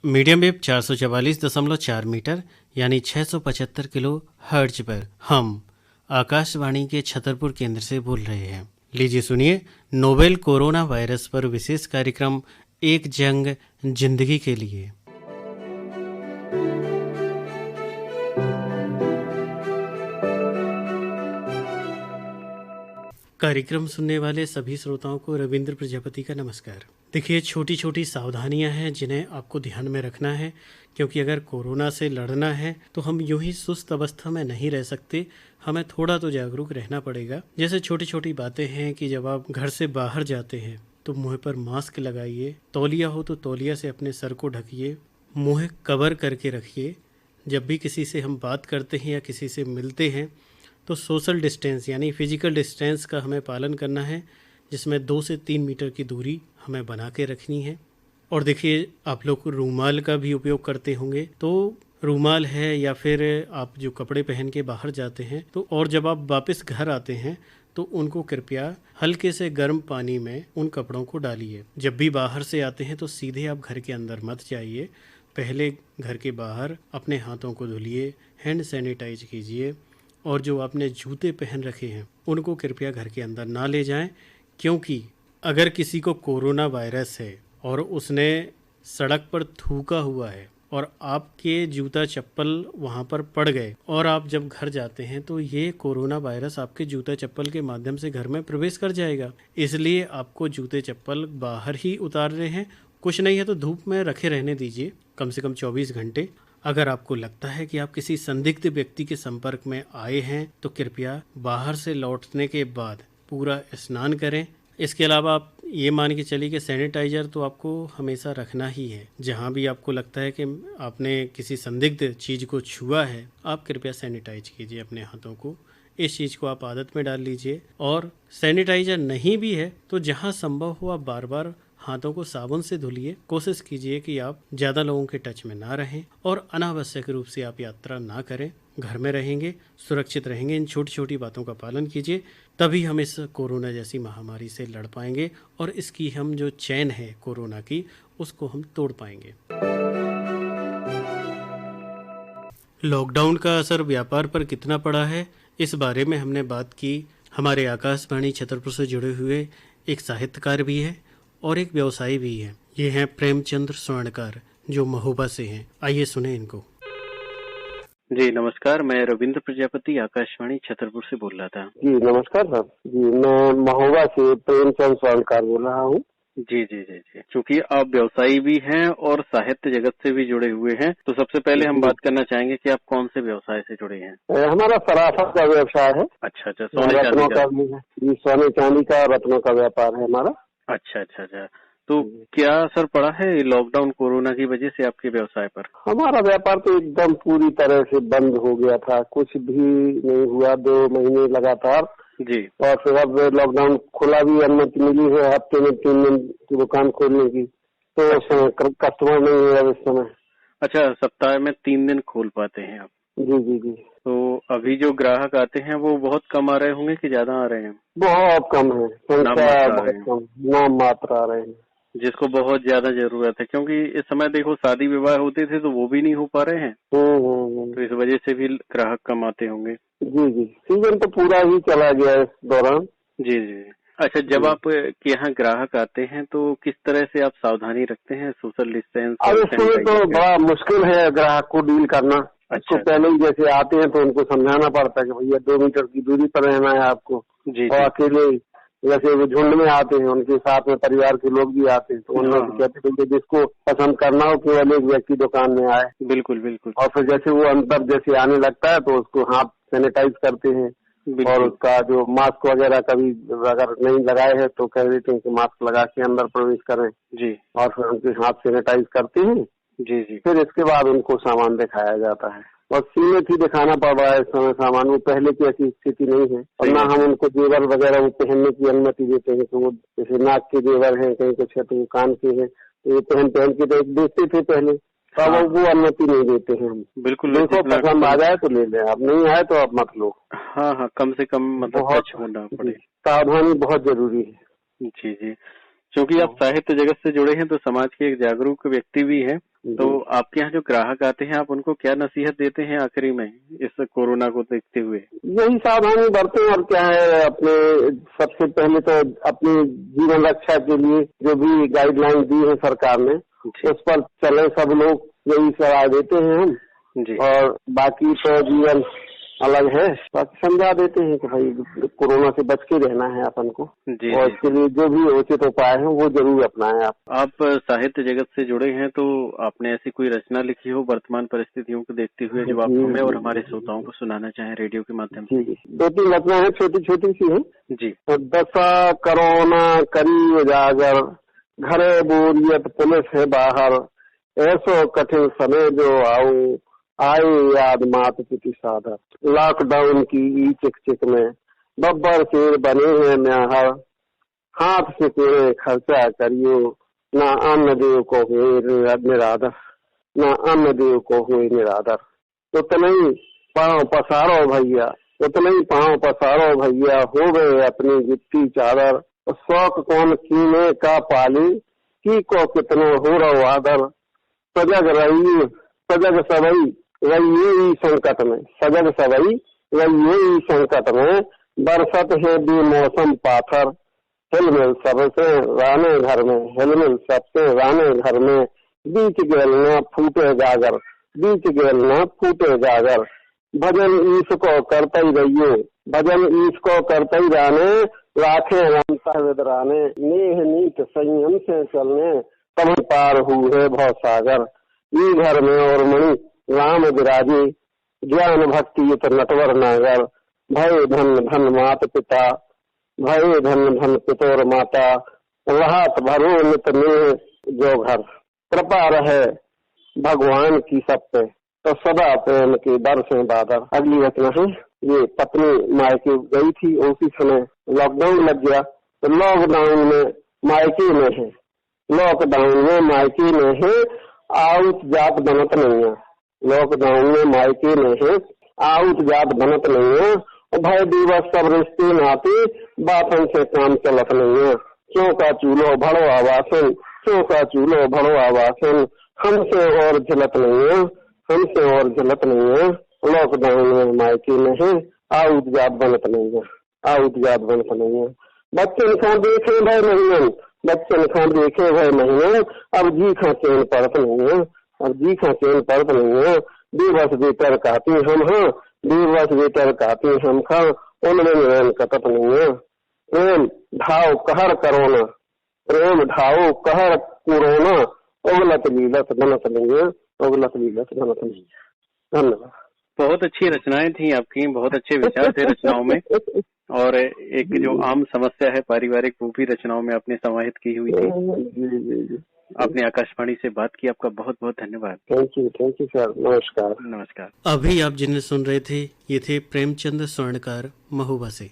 Medium wave 444.4 metre यानी 675 kilo hertz पर हम आकाशवाणी के छतरपुर केंद्र से बोल रहे हैं। लीजिए सुनिए नोवेल कोरोना वायरस पर विशेष कार्यक्रम एक जंग जिंदगी के लिए। कार्यक्रम सुनने वाले सभी श्रोताओं को रविंद्र प्रजापति का नमस्कार। देखिए, छोटी छोटी सावधानियां हैं जिन्हें आपको ध्यान में रखना है, क्योंकि अगर कोरोना से लड़ना है तो हम यूं ही सुस्त अवस्था में नहीं रह सकते। हमें थोड़ा तो जागरूक रहना पड़ेगा। जैसे छोटी छोटी बातें हैं कि जब आप घर से बाहर जाते हैं तो मुंह पर मास्क लगाइए, तौलिया हो तो तौलिया से अपने सर को ढकिए, मुंह कवर करके रखिए। जब भी किसी से हम बात करते हैं या किसी से मिलते हैं तो सोशल डिस्टेंस यानी फिजिकल डिस्टेंस का हमें पालन करना है, जिसमें 2 से 3 मीटर की दूरी हमें बना के रखनी है। और देखिए, आप लोग रूमाल का भी उपयोग करते होंगे, तो रूमाल है या फिर आप जो कपड़े पहन के बाहर जाते हैं तो और जब आप वापस घर आते हैं तो उनको कृपया हल्के से गर्म पानी में उन कपड़ों को डालिए। जब भी बाहर से आते हैं तो सीधे आप घर के अंदर मत जाइए, पहले घर के बाहर अपने हाथों को धुलिए, हैंड सैनिटाइज कीजिए, और जो आपने जूते पहन रखे हैं उनको कृपया घर के अंदर ना ले जाएं, क्योंकि अगर किसी को कोरोना वायरस है और उसने सड़क पर थूका हुआ है और आपके जूता चप्पल वहाँ पर पड़ गए और आप जब घर जाते हैं तो ये कोरोना वायरस आपके जूता चप्पल के माध्यम से घर में प्रवेश कर जाएगा। इसलिए आपको जूते चप्पल बाहर ही उतारने हैं। कुछ नहीं है तो धूप में रखे रहने दीजिए कम से कम 24 घंटे। अगर आपको लगता है कि आप किसी संदिग्ध व्यक्ति के संपर्क में आए हैं तो कृपया बाहर से लौटने के बाद पूरा स्नान करें। इसके अलावा आप ये मान के चलिए कि सैनिटाइजर तो आपको हमेशा रखना ही है। जहाँ भी आपको लगता है कि आपने किसी संदिग्ध चीज़ को छुआ है, आप कृपया सैनिटाइज कीजिए अपने हाथों को। इस चीज़ को आप आदत में डाल लीजिए। और सैनिटाइजर नहीं भी है तो जहाँ संभव हो आप बार बार हाथों को साबुन से धुलिए। कोशिश कीजिए कि आप ज़्यादा लोगों के टच में ना रहें और अनावश्यक रूप से आप यात्रा ना करें। घर में रहेंगे, सुरक्षित रहेंगे। इन छोटी छोटी बातों का पालन कीजिए, तभी हम इस कोरोना जैसी महामारी से लड़ पाएंगे और इसकी हम जो चैन है कोरोना की, उसको हम तोड़ पाएंगे। लॉकडाउन का असर व्यापार पर कितना पड़ा है, इस बारे में हमने बात की। हमारे आकाशवाणी छतरपुर से जुड़े हुए एक साहित्यकार भी है और एक व्यवसायी भी है। ये हैं प्रेमचंद्र स्वर्णकार, जो महोबा से हैं। आइए सुने इनको। जी नमस्कार, मैं रविंद्र प्रजापति आकाशवाणी छतरपुर से बोल रहा था। जी नमस्कार साहब जी, मैं महोबा से प्रेमचंद स्वर्णकार बोल रहा हूँ। जी जी जी जी, चूंकि आप व्यवसायी भी हैं और साहित्य जगत से भी जुड़े हुए हैं, तो सबसे पहले हम बात करना चाहेंगे कि आप कौन से व्यवसाय से जुड़े हैं। हमारा सराफा का व्यवसाय है। अच्छा अच्छा, सोने रत्नों का भी है जी, सोने चांदी का रत्नों का व्यापार है हमारा। अच्छा अच्छा अच्छा, तो क्या असर पड़ा है लॉकडाउन कोरोना की वजह से आपके व्यवसाय पर? हमारा व्यापार तो एकदम पूरी तरह से बंद हो गया था, कुछ भी नहीं हुआ 2 महीने लगातार जी। और फिर अब लॉकडाउन खुला भी, अनुमति मिली है हफ्ते में 3 दिन की दुकान खोलने की, तो कस्टमर नहीं है अब इस समय। अच्छा, सप्ताह में 3 दिन खोल पाते हैं आप? जी जी जी। तो अभी जो ग्राहक आते हैं वो बहुत कम आ रहे होंगे कि ज्यादा आ रहे हैं? बहुत कम है, संख्या बहुत कम, नाम मात्र आ रहे हैं, जिसको बहुत ज्यादा जरूरत है। क्योंकि इस समय देखो शादी विवाह होते थे तो वो भी नहीं हो पा रहे हैं, तो इस वजह से भी ग्राहक कम आते होंगे। जी जी, सीजन तो पूरा ही चला गया इस दौरान। जी जी। अच्छा, जब आप के यहाँ ग्राहक आते हैं तो किस तरह से आप सावधानी रखते हैं सोशल डिस्टेंस? अब इस समय तो बड़ा मुश्किल है ग्राहक को डील करना। अच्छा, पहले ही जैसे आते हैं तो उनको समझाना पड़ता है कि भैया 2 मीटर की दूरी पर रहना है आपको। जी। और अकेले जैसे वो झुंड में आते हैं, उनके साथ में परिवार के लोग भी आते हैं, तो उनमें कहते हैं कि जिसको पसंद करना हो केवल एक व्यक्ति दुकान में आए। बिल्कुल बिल्कुल। और फिर जैसे वो अंदर जैसे आने लगता है तो उसको हाथ सैनिटाइज करते हैं और उसका जो मास्क वगैरह कभी अगर नहीं लगाए हैं तो कह देते हैं कि मास्क लगा के अंदर प्रवेश करें जी, और फिर उनके हाथ सैनिटाइज करते हैं। जी जी। फिर इसके बाद उनको सामान दिखाया जाता है और सीमित ही दिखाना पड़ रहा है इस समय सामान। वो पहले की ऐसी स्थिति नहीं है और ना हम उनको जेवर वगैरह वो पहनने की अनुमति देते हैं। तो वो जैसे नाक के जेवर हैं, कहीं कुछ है तो वो कान के हैं, तो ये पहन के तो देखते थे पहले, तो वो अनुमति नहीं देते हैं हम। बिल्कुल, देखो पसंद आ जाए तो ले लें, अब नहीं आए तो आप मत लो। हाँ हाँ, कम से कम मतलब टच होना पड़े। सावधानी बहुत जरूरी है। जी जी, क्योंकि आप साहित्य जगत से जुड़े हैं तो समाज के एक जागरूक व्यक्ति भी हैं तो आपके यहाँ जो ग्राहक आते हैं, आप उनको क्या नसीहत देते हैं आखिरी में इस कोरोना को देखते हुए? यही सावधानी बरतें और क्या है, अपने सबसे पहले तो अपनी जीवन रक्षा के लिए जो भी गाइडलाइन दी है सरकार ने, उस पर चले सब लोग, यही सलाह देते हैं हम जी। और बाकी तो जीवन अलग है, बाकी समझा देते हैं कि भाई कोरोना से बच के रहना है अपन को जी, और इसके लिए जो भी उचित उपाय है वो जरूर अपनाएं। आप साहित्य जगत से जुड़े हैं, तो आपने ऐसी कोई रचना लिखी हो वर्तमान परिस्थितियों को देखते हुए जो आप हमें और हमारे श्रोताओं को सुनाना चाहें रेडियो के माध्यम से? 2-3 रचना है, छोटी छोटी सी है जी। तो दशा कोरोना करी उजागर, घरे बोरियत पुलिस है बाहर, ऐसो कठिन समय जो आऊ, आए याद मात पिति साधर, लॉकडाउन की चिक चिक में बब्बर शेर बने हैं न्याहर, हाथ से तेरे खर्चा करियो, ना अन्न देव को हुए निरादर, ना अन्न देव को हुए निरादर। उतने ही पाँव पसारो भैया, उतने ही पाँव पसारो भैया, हो गए अपनी गिट्टी चादर, शौक कौन कीने का पाली, की को कितनो हो रहो आदर, सजग रही सजग सबई रहिए ही संकट में, सजग सबई रहिए ही संकट में, बरसत है बेमौसम पाथर, हिलमिल सबसे राने घर में, हिलमिल सबसे राने घर में, बीच गेलना फूटे गागर, बीच गेलना फूटे गागर, भजन ईश को करते ही रहिए, भजन ईश को करते ही जाने, राखे रामता विदराने, नेह नीत संयम से चलने, तब पार हुए भव सागर, ये घर में और मणि राम विराजे, ज्ञान भक्ति युत नटवर नागर, भय धन धन मात पिता, भय धन धन पितोर माता, राहत भरो नित नेह जो घर, कृपा रहे भगवान की सब पे, तो सदा प्रेम के दर से बादर। अगली रचना है, ये पत्नी मायके गई थी, उसी समय लॉकडाउन लग गया, तो लॉकडाउन में मायके में है, लॉकडाउन में मायके में है, आउट जात बनत नहीं है, लॉकडाउन में मायके में है, आउट जात बनत नहीं है, भय दिवस सब रिश्ते नाते, बातन से काम चलत नहीं है, क्यों का चूल्हो भरो आवासन, क्यों का चूल्हो भरो आवासन, हमसे और झलत नहीं है, हमसे और झलत नहीं है, लॉकडाउन में मायके में है, आउट जात बनत नहीं है, आउट जात बनत नहीं है, बच्चन खा देखे भाई महीने, बच्चन खा देखे भाई महीने, अब जी खा चैन पड़त नहीं है, अब जी खा चैन पड़त नहीं है, बेबस बेटर कहती हम हाँ, बेबस बेटर कहती हम खा, उनमें नैन कतत नहीं है, प्रेम ढाओ कहर करोना, प्रेम ढाओ कहर कोरोना, उगलत लीलत बनत नहीं है, उगलत लीलत बनत नहीं है। धन्यवाद। बहुत अच्छी रचनाएं थी आपकी, बहुत अच्छे विचार थे रचनाओं में, और एक जो आम समस्या है पारिवारिक, वो भी रचनाओं में आपने समाहित की हुई थी। आपने आकाशवाणी से बात की, आपका बहुत बहुत धन्यवाद। थैंक यू सर, नमस्कार। नमस्कार। अभी आप जिन्हें सुन रहे थे, ये थे प्रेमचंद स्वर्णकार महुआ से।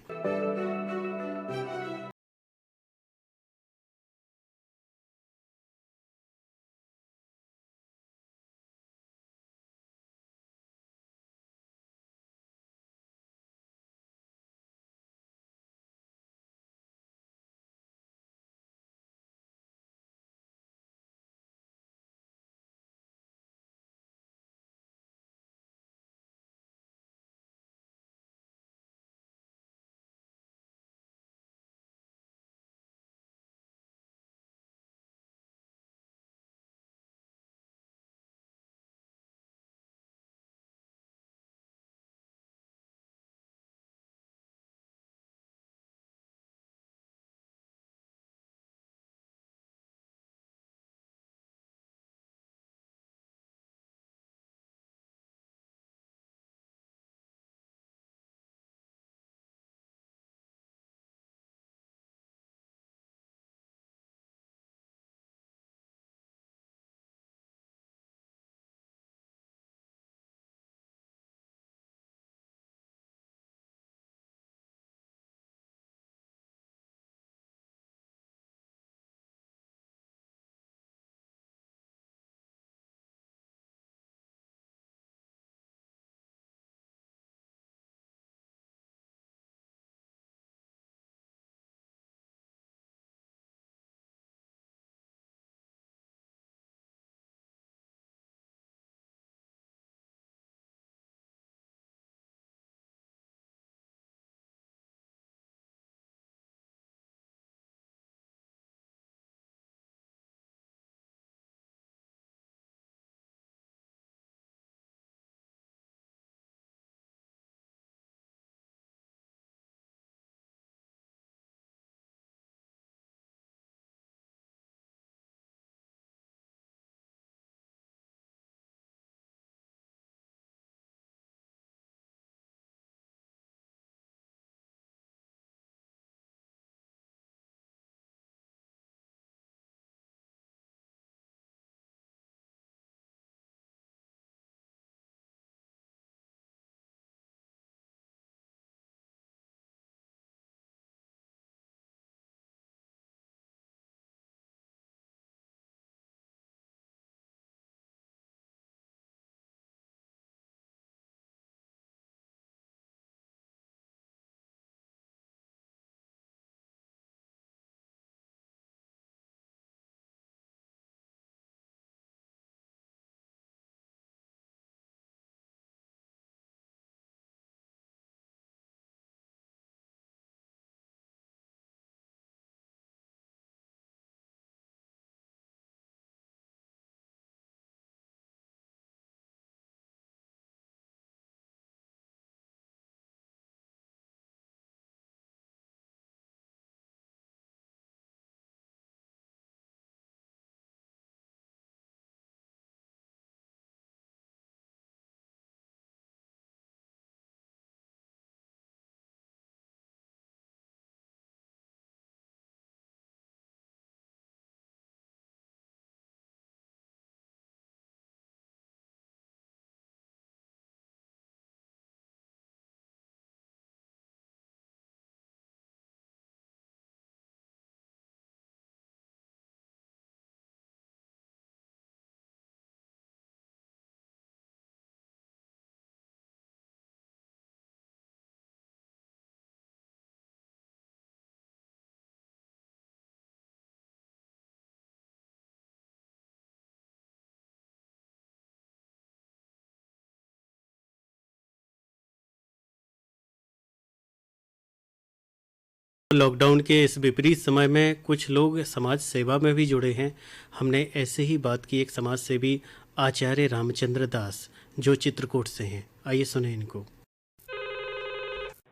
लॉकडाउन के इस विपरीत समय में कुछ लोग समाज सेवा में भी जुड़े हैं। हमने ऐसे ही बात की एक समाज सेवी आचार्य रामचंद्र दास, जो चित्रकूट से हैं। आइए सुने इनको।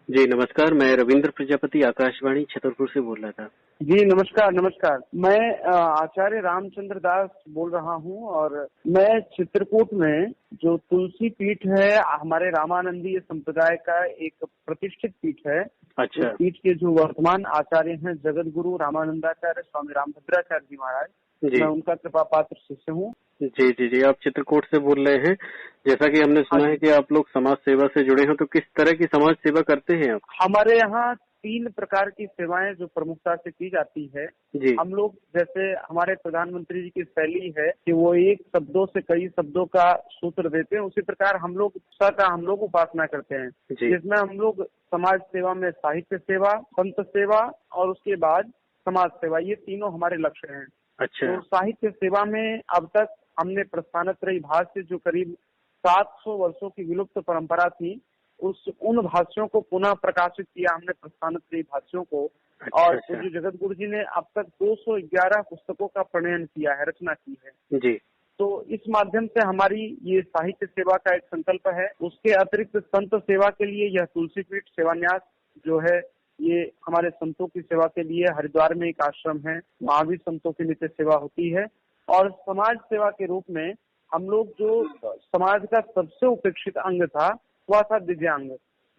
जी नमस्कार, मैं रविंद्र प्रजापति आकाशवाणी छतरपुर से बोल रहा था। जी नमस्कार। मैं आचार्य रामचंद्र दास बोल रहा हूँ और मैं चित्रकूट में जो तुलसी पीठ है, हमारे रामानंदीय संप्रदाय का एक प्रतिष्ठित पीठ है। अच्छा। उस पीठ के जो वर्तमान आचार्य हैं जगत गुरु रामानंदाचार्य स्वामी रामभद्राचार्य जी महाराज, मैं उनका कृपा पात्र शिष्य हूँ। जी जी जी, आप चित्रकूट से बोल रहे हैं। जैसा कि हमने सुना है कि आप लोग समाज सेवा से जुड़े हैं, तो किस तरह की समाज सेवा करते हैं आप? हमारे यहाँ 3 प्रकार की सेवाएं जो प्रमुखता से की जाती है जी। हम लोग, जैसे हमारे प्रधानमंत्री जी की शैली है कि वो एक शब्दों से कई शब्दों का सूत्र देते हैं, उसी प्रकार हम लोग उपासना करते हैं, जिसमें हम लोग समाज सेवा में साहित्य सेवा, संत सेवा और उसके बाद समाज सेवा, ये तीनों हमारे लक्ष्य हैं। अच्छा। तो साहित्य सेवा में अब तक हमने प्रस्थानत्रयी भाष्य, जो करीब 700 वर्षों की विलुप्त परंपरा थी, उन भाष्यों को पुनः प्रकाशित किया हमने, प्रस्थानत्रयी भाष्यों को। और पूज्य जगत गुरु जी ने अब तक 211 पुस्तकों का प्रणयन किया है, रचना की है जी। तो इस माध्यम से हमारी ये साहित्य सेवा का एक संकल्प है। उसके अतिरिक्त संत सेवा के लिए यह तुलसी पीठ सेवान्यास जो है, ये हमारे संतों की सेवा के लिए हरिद्वार में एक आश्रम है, वहाँ भी संतों की नित्य सेवा होती है। और समाज सेवा के रूप में हम लोग, जो समाज का सबसे उपेक्षित अंग था वह था दिव्यांग।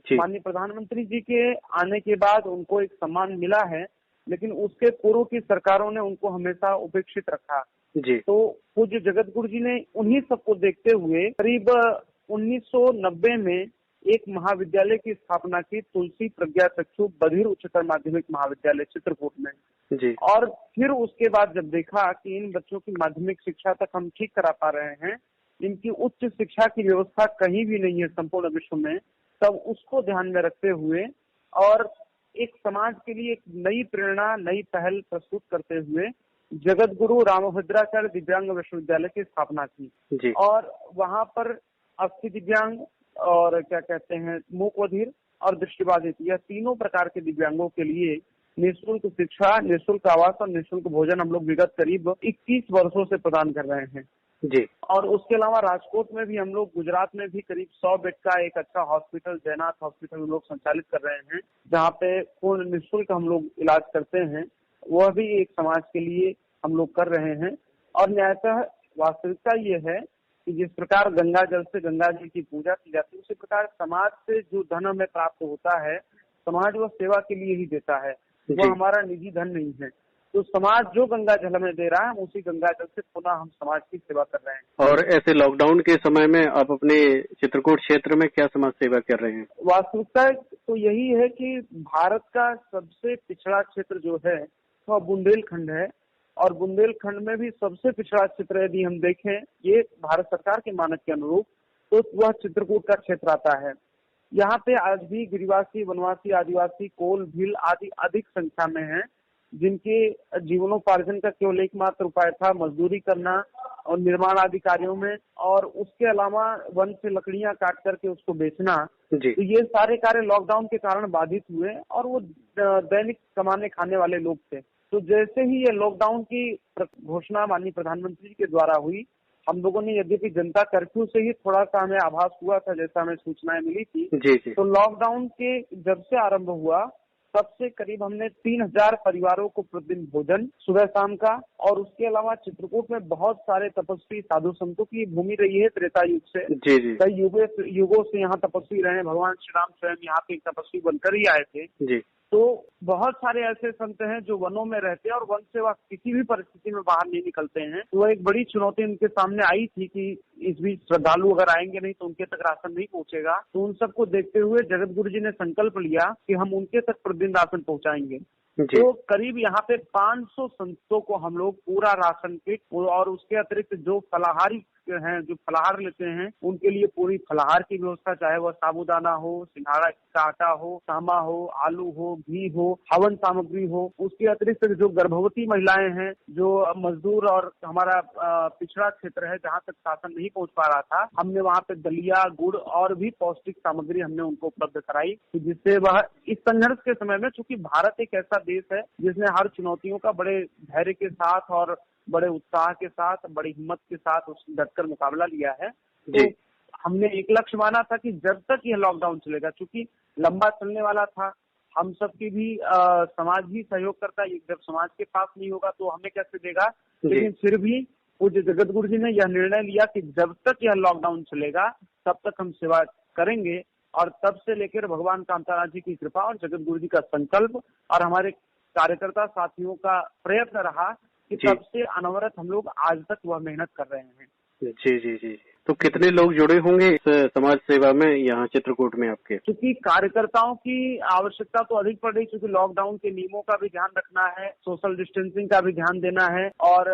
माननीय प्रधानमंत्री जी के आने के बाद उनको एक सम्मान मिला है, लेकिन उसके पूर्व की सरकारों ने उनको हमेशा उपेक्षित रखा जी। तो पूज्य जगत गुरु जी ने उन्हीं सबको देखते हुए करीब 1990 में एक महाविद्यालय की स्थापना की, तुलसी प्रज्ञा चक्षु बधिर उच्चतर माध्यमिक महाविद्यालय चित्रकूट में जी। और फिर उसके बाद जब देखा कि इन बच्चों की माध्यमिक शिक्षा तक हम ठीक करा पा रहे हैं, इनकी उच्च शिक्षा की व्यवस्था कहीं भी नहीं है संपूर्ण विश्व में, तब उसको ध्यान में रखते हुए और एक समाज के लिए एक नई प्रेरणा, नई पहल प्रस्तुत करते हुए जगत गुरु रामभद्राचार्य दिव्यांग विश्वविद्यालय की स्थापना की जी। और वहाँ पर अस्थि दिव्यांग और क्या कहते हैं मूक बधिर और दृष्टिबाधित, यह तीनों प्रकार के दिव्यांगों के लिए निःशुल्क शिक्षा, निःशुल्क आवास और निःशुल्क भोजन हम लोग विगत करीब 21 वर्षों से प्रदान कर रहे हैं जी। और उसके अलावा राजकोट में भी हम लोग, गुजरात में भी करीब 100 बेड का एक अच्छा हॉस्पिटल, जयनाथ हॉस्पिटल हम लोग संचालित कर रहे हैं, जहाँ पे पूर्ण निःशुल्क हम लोग इलाज करते हैं। वह भी एक समाज के लिए हम लोग कर रहे हैं। और न्यायतः वास्तविकता ये है कि जिस प्रकार गंगा जल से गंगा जी की पूजा की जाती है, उसी प्रकार समाज से जो धन हमें प्राप्त होता है, समाज वह सेवा के लिए ही देता है, वह हमारा निजी धन नहीं है। तो समाज जो गंगा जल हमें दे रहा है, उसी गंगा जल से पुनः हम समाज की सेवा कर रहे हैं। और ऐसे लॉकडाउन के समय में आप अपने चित्रकूट क्षेत्र में क्या समाज सेवा कर रहे हैं? वास्तविकता तो यही है कि भारत का सबसे पिछड़ा क्षेत्र जो है वह बुंदेलखंड है, और बुंदेलखंड में भी सबसे पिछड़ा क्षेत्र यदि हम देखें ये भारत सरकार के मानक के अनुरूप, तो वह चित्रकूट का क्षेत्र आता है। यहाँ पे आज भी गिरिवासी, वनवासी, आदिवासी, कोल, भील आदि अधिक संख्या में हैं, जिनके जीवनोपार्जन का केवल एकमात्र उपाय था मजदूरी करना और निर्माण आदि कार्यों में, और उसके अलावा वन से लकड़ियां काट करके उसको बेचना। तो ये सारे कार्य लॉकडाउन के कारण बाधित हुए और वो दैनिक कमाने खाने वाले लोग थे। तो जैसे ही ये लॉकडाउन की घोषणा माननीय प्रधानमंत्री जी के द्वारा हुई, हम लोगों ने, यद्यपि जनता कर्फ्यू से ही थोड़ा सा हमें आभास हुआ था, जैसा हमें सूचनाएं मिली थी जी। तो लॉकडाउन के जब से आरंभ हुआ तब से करीब हमने 3000 परिवारों को प्रतिदिन भोजन सुबह शाम का, और उसके अलावा चित्रकूट में बहुत सारे तपस्वी साधु संतों की भूमि रही है त्रेता युग से जी जी। कई युगों से यहाँ तपस्वी रहे, भगवान श्री राम स्वयं यहाँ पे एक तपस्वी बनकर ही आए थे जी। तो बहुत सारे ऐसे संत हैं जो वनों में रहते हैं और वन से वह किसी भी परिस्थिति में बाहर नहीं निकलते हैं। तो वह एक बड़ी चुनौती उनके सामने आई थी कि इस बीच श्रद्धालु अगर आएंगे नहीं तो उनके तक राशन नहीं पहुंचेगा। तो उन सबको देखते हुए जगत गुरु जी ने संकल्प लिया कि हम उनके तक प्रतिदिन राशन पहुंचाएंगे। तो करीब यहाँ पे 500 संतों को हम लोग पूरा राशन किट और उसके अतिरिक्त जो फलाहारी के हैं जो फलाहार लेते हैं उनके लिए पूरी फलाहार की व्यवस्था, चाहे वह साबूदाना हो, सिंघाड़ा का आटा हो, सामा हो, आलू हो, घी हो, हवन सामग्री हो। उसके अतिरिक्त जो गर्भवती महिलाएं हैं, जो मजदूर और हमारा पिछड़ा क्षेत्र है जहाँ तक शासन नहीं पहुँच पा रहा था, हमने वहाँ पे दलिया, गुड़ और भी पौष्टिक सामग्री हमने उनको उपलब्ध कराई, जिससे वह इस संघर्ष के समय में, चूंकि भारत एक ऐसा देश है जिसने हर चुनौतियों का बड़े धैर्य के साथ और बड़े उत्साह के साथ, बड़ी हिम्मत के साथ उस डटकर मुकाबला लिया है। तो हमने एक लक्ष्य माना था कि जब तक यह लॉकडाउन चलेगा, चूंकि लंबा चलने वाला था, हम सबकी भी समाज भी सहयोग करता है। जब समाज के पास नहीं होगा तो हमें कैसे देगा। लेकिन फिर भी पूज्य जगत गुरु जी ने यह निर्णय लिया कि जब तक यह लॉकडाउन चलेगा तब तक हम सेवा करेंगे। और तब से लेकर भगवान कामताराम जी की कृपा और जगत गुरु जी का संकल्प और हमारे कार्यकर्ता साथियों का प्रयत्न रहा कि तब से अनवरत हम लोग आज तक वह मेहनत कर रहे हैं। जी जी जी। तो कितने लोग जुड़े होंगे इस समाज सेवा में यहाँ चित्रकूट में आपके? क्योंकि कार्यकर्ताओं की आवश्यकता तो अधिक पड़ रही, क्योंकि लॉकडाउन के नियमों का भी ध्यान रखना है, सोशल डिस्टेंसिंग का भी ध्यान देना है और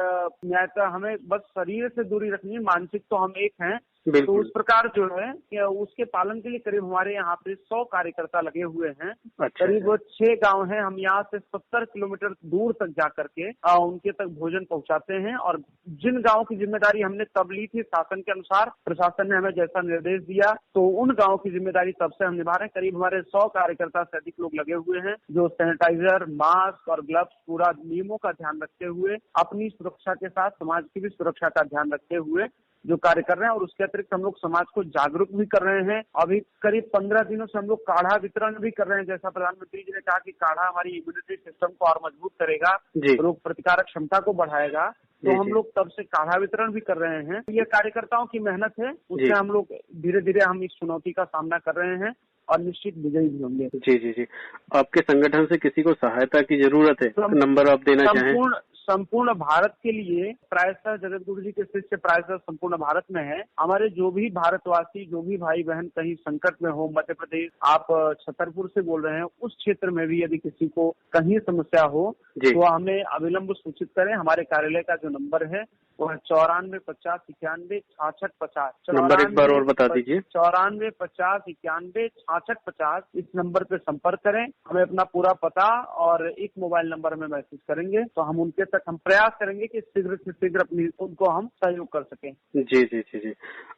न्यायतः हमें बस शरीर से दूरी रखनी है, मानसिक तो हम एक हैं। तो उस प्रकार जो है कि उसके पालन के लिए करीब हमारे यहाँ पे 100 कार्यकर्ता लगे हुए हैं। करीब 6 गांव हैं, हम यहाँ से 70 किलोमीटर दूर तक जा करके उनके तक भोजन पहुँचाते हैं। और जिन गाँव की जिम्मेदारी हमने तब ली थी शासन के अनुसार, प्रशासन ने हमें जैसा निर्देश दिया, तो उन गाँव की जिम्मेदारी तब से हम निभा रहे हैं। करीब हमारे 100 कार्यकर्ता से अधिक लोग लगे हुए हैं, जो सैनिटाइजर, मास्क और ग्लव्स पूरा नियमों का ध्यान रखते हुए, अपनी सुरक्षा के साथ समाज की भी सुरक्षा का ध्यान रखते हुए जो कार्य कर रहे हैं। और उसके अतिरिक्त हम लोग समाज को जागरूक भी कर रहे हैं। अभी करीब 15 दिनों से हम लोग काढ़ा वितरण भी कर रहे हैं। जैसा प्रधानमंत्री जी ने कहा कि काढ़ा हमारी इम्यूनिटी सिस्टम को और मजबूत करेगा, रोग प्रतिकारक क्षमता को बढ़ाएगा, तो हम लोग तब से काढ़ा वितरण भी कर रहे हैं। ये कार्यकर्ताओं की मेहनत है, उससे हम लोग धीरे धीरे हम इस चुनौती का सामना कर रहे हैं और निश्चित विजयी भी होंगे। जी जी जी। आपके संगठन से किसी को सहायता की जरूरत है, नंबर आप देना चाहें? संपूर्ण भारत के लिए, प्रायः जगत गुरु जी के शिष्य प्रायः संपूर्ण भारत में है। हमारे जो भी भारतवासी, जो भी भाई बहन कहीं संकट में हो, मध्य प्रदेश, आप छतरपुर से बोल रहे हैं, उस क्षेत्र में भी यदि किसी को कहीं समस्या हो तो हमें अविलंब सूचित करें। हमारे कार्यालय का जो नंबर है वो है 94 50 91 66 50। नंबर एक बार और बता दीजिए। 94 50 91 66 50। इस नंबर पे संपर्क करें। हमें अपना पूरा पता और एक मोबाइल नंबर में मैसेज करेंगे तो हम उनके तक हम प्रयास करेंगे कि शीघ्र से शीघ्र अपनी उनको हम सहयोग कर सकें। जी जी जी जी।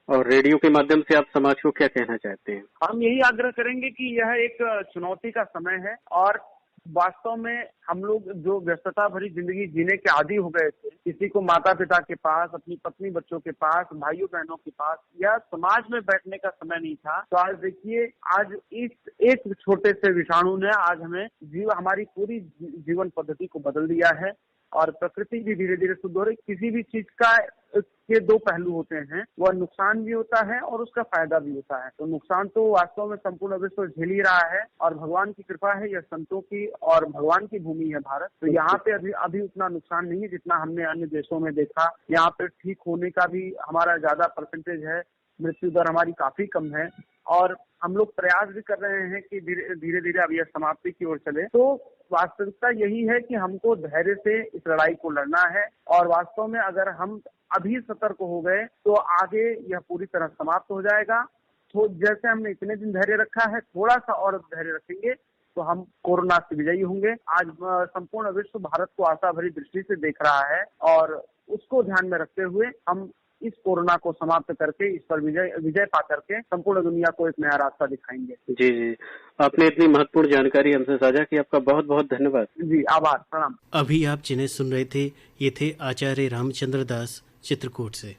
और रेडियो के माध्यम से आप समाज को क्या कहना चाहते हैं? हम यही आग्रह करेंगे कि यह एक चुनौती का समय है और वास्तव में हम लोग जो व्यस्तता भरी जिंदगी जीने के आदी हो गए थे, किसी को माता पिता के पास, अपनी पत्नी बच्चों के पास, भाइयों बहनों के पास या समाज में बैठने का समय नहीं था। तो आज देखिए, आज इस एक छोटे से विषाणु ने आज हमें हमारी पूरी जीवन पद्धति को बदल दिया है और प्रकृति भी धीरे धीरे शुद्ध हो रही। किसी भी चीज का के दो पहलू होते हैं, वह नुकसान भी होता है और उसका फायदा भी होता है। तो नुकसान तो वास्तव में संपूर्ण विश्व झेल ही रहा है और भगवान की कृपा है, यह संतों की और भगवान की भूमि है भारत। तो यहाँ पे अभी उतना नुकसान नहीं है जितना हमने अन्य देशों में देखा। यहाँ पे ठीक होने का भी हमारा ज्यादा परसेंटेज है, मृत्यु दर हमारी काफी कम है और हम लोग प्रयास भी कर रहे हैं कि धीरे धीरे अब यह समाप्ति की ओर चले। तो वास्तविकता यही है कि हमको धैर्य से इस लड़ाई को लड़ना है और वास्तव में अगर हम अभी सतर्क हो गए तो आगे यह पूरी तरह समाप्त हो जाएगा। तो जैसे हमने इतने दिन धैर्य रखा है, थोड़ा सा और धैर्य रखेंगे तो हम कोरोना से विजयी होंगे। आज संपूर्ण विश्व भारत को आशा भरी दृष्टि से देख रहा है और उसको ध्यान में रखते हुए हम इस कोरोना को समाप्त करके, इस पर विजय पा करके संपूर्ण दुनिया को एक नया रास्ता दिखाएंगे। जी जी। आपने इतनी महत्वपूर्ण जानकारी हमसे साझा की, आपका बहुत बहुत धन्यवाद। जी, आभार, प्रणाम। अभी आप जिन्हें सुन रहे थे, ये थे आचार्य रामचंद्र दास, चित्रकूट से।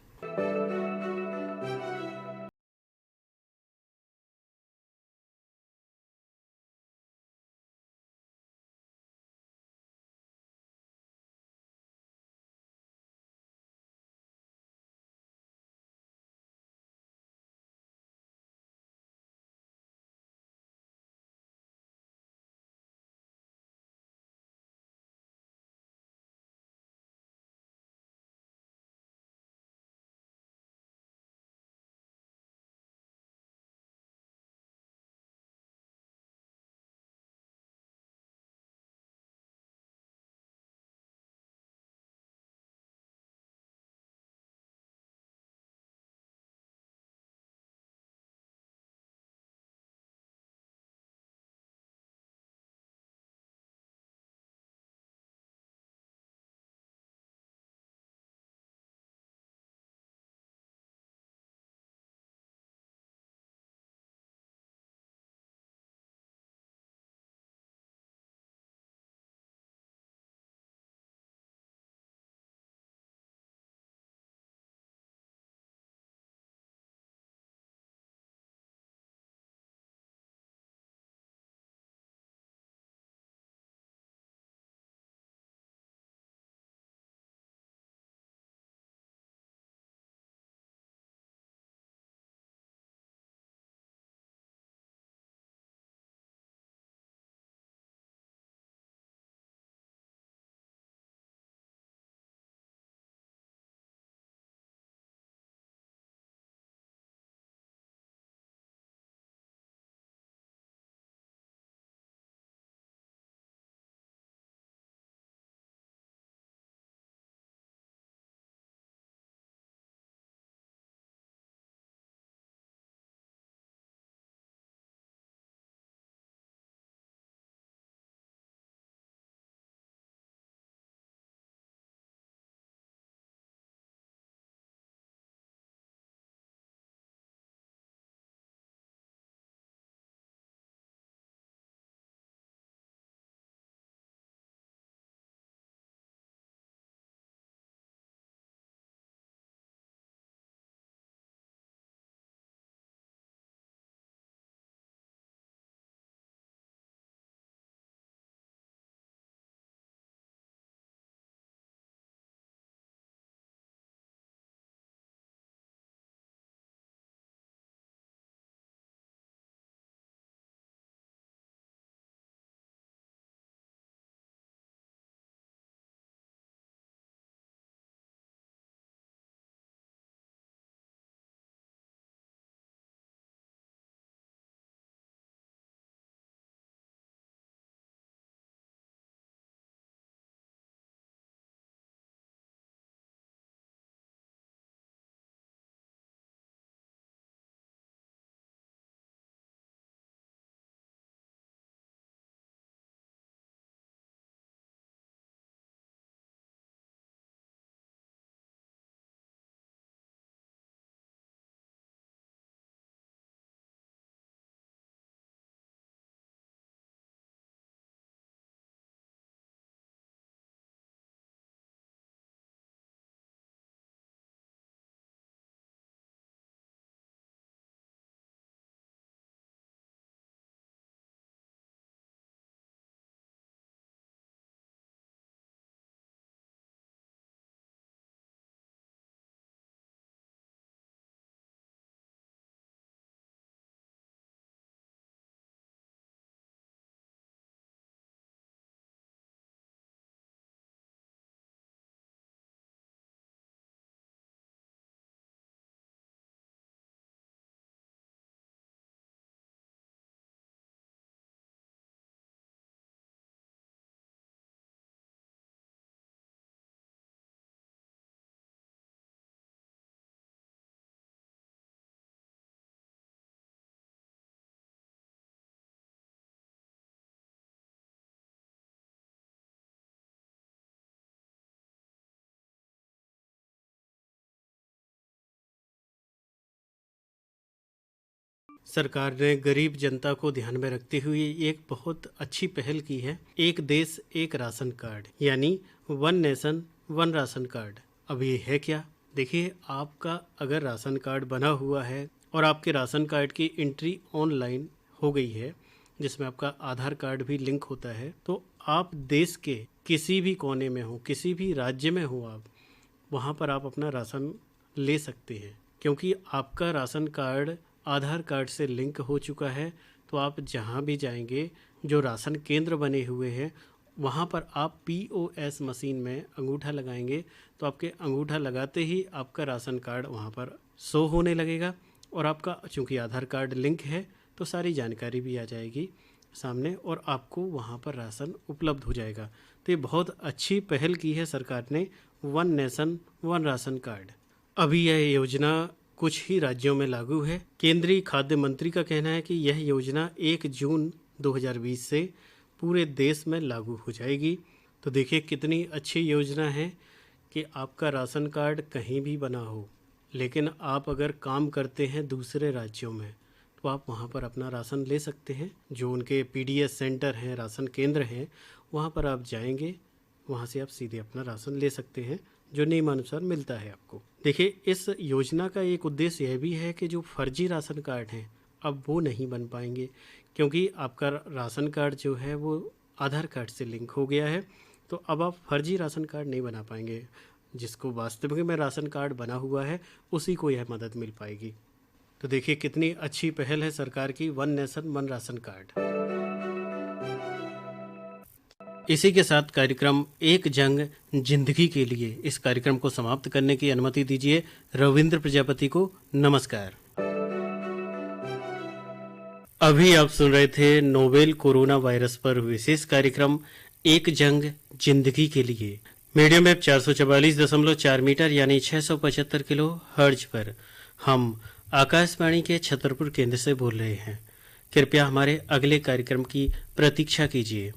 सरकार ने गरीब जनता को ध्यान में रखते हुए एक बहुत अच्छी पहल की है, एक देश एक राशन कार्ड, यानी one nation one ration card. अब ये है क्या? देखिए, आपका अगर राशन कार्ड बना हुआ है और आपके राशन कार्ड की एंट्री ऑनलाइन हो गई है, जिसमें आपका आधार कार्ड भी लिंक होता है, तो आप देश के किसी भी कोने में हो, किसी भी राज्य में हो, आप वहाँ पर आप अपना राशन ले सकते हैं, क्योंकि आपका राशन कार्ड आधार कार्ड से लिंक हो चुका है। तो आप जहाँ भी जाएंगे, जो राशन केंद्र बने हुए हैं, वहाँ पर आप POS मशीन में अंगूठा लगाएंगे तो आपके अंगूठा लगाते ही आपका राशन कार्ड वहाँ पर शो होने लगेगा और आपका चूँकि आधार कार्ड लिंक है तो सारी जानकारी भी आ जाएगी सामने और आपको वहाँ पर राशन उपलब्ध हो जाएगा। तो ये बहुत अच्छी पहल की है सरकार ने, one nation one ration card. अभी यह योजना कुछ ही राज्यों में लागू है। केंद्रीय खाद्य मंत्री का कहना है कि यह योजना 1 जून 2020 से पूरे देश में लागू हो जाएगी। तो देखिए कितनी अच्छी योजना है कि आपका राशन कार्ड कहीं भी बना हो, लेकिन आप अगर काम करते हैं दूसरे राज्यों में तो आप वहाँ पर अपना राशन ले सकते हैं। जो उनके PDS सेंटर हैं, राशन केंद्र हैं, वहाँ पर आप जाएंगे, वहाँ से आप सीधे अपना राशन ले सकते हैं जो नियमानुसार मिलता है आपको। देखिए, इस योजना का एक उद्देश्य यह भी है कि जो फर्जी राशन कार्ड हैं अब वो नहीं बन पाएंगे, क्योंकि आपका राशन कार्ड जो है वो आधार कार्ड से लिंक हो गया है। तो अब आप फर्जी राशन कार्ड नहीं बना पाएंगे। जिसको वास्तविक में राशन कार्ड बना हुआ है उसी को यह मदद मिल पाएगी। तो देखिए कितनी अच्छी पहल है सरकार की, one nation one ration card. इसी के साथ कार्यक्रम एक जंग जिंदगी के लिए इस कार्यक्रम को समाप्त करने की अनुमति दीजिए। रविंद्र प्रजापति को नमस्कार। अभी आप सुन रहे थे नोवेल कोरोना वायरस पर विशेष कार्यक्रम एक जंग जिंदगी के लिए, मीडियम वेव 444.4 मीटर यानी 675 किलो हर्ज पर। हम आकाशवाणी के छतरपुर केंद्र से बोल रहे हैं। कृपया हमारे अगले कार्यक्रम की प्रतीक्षा कीजिए।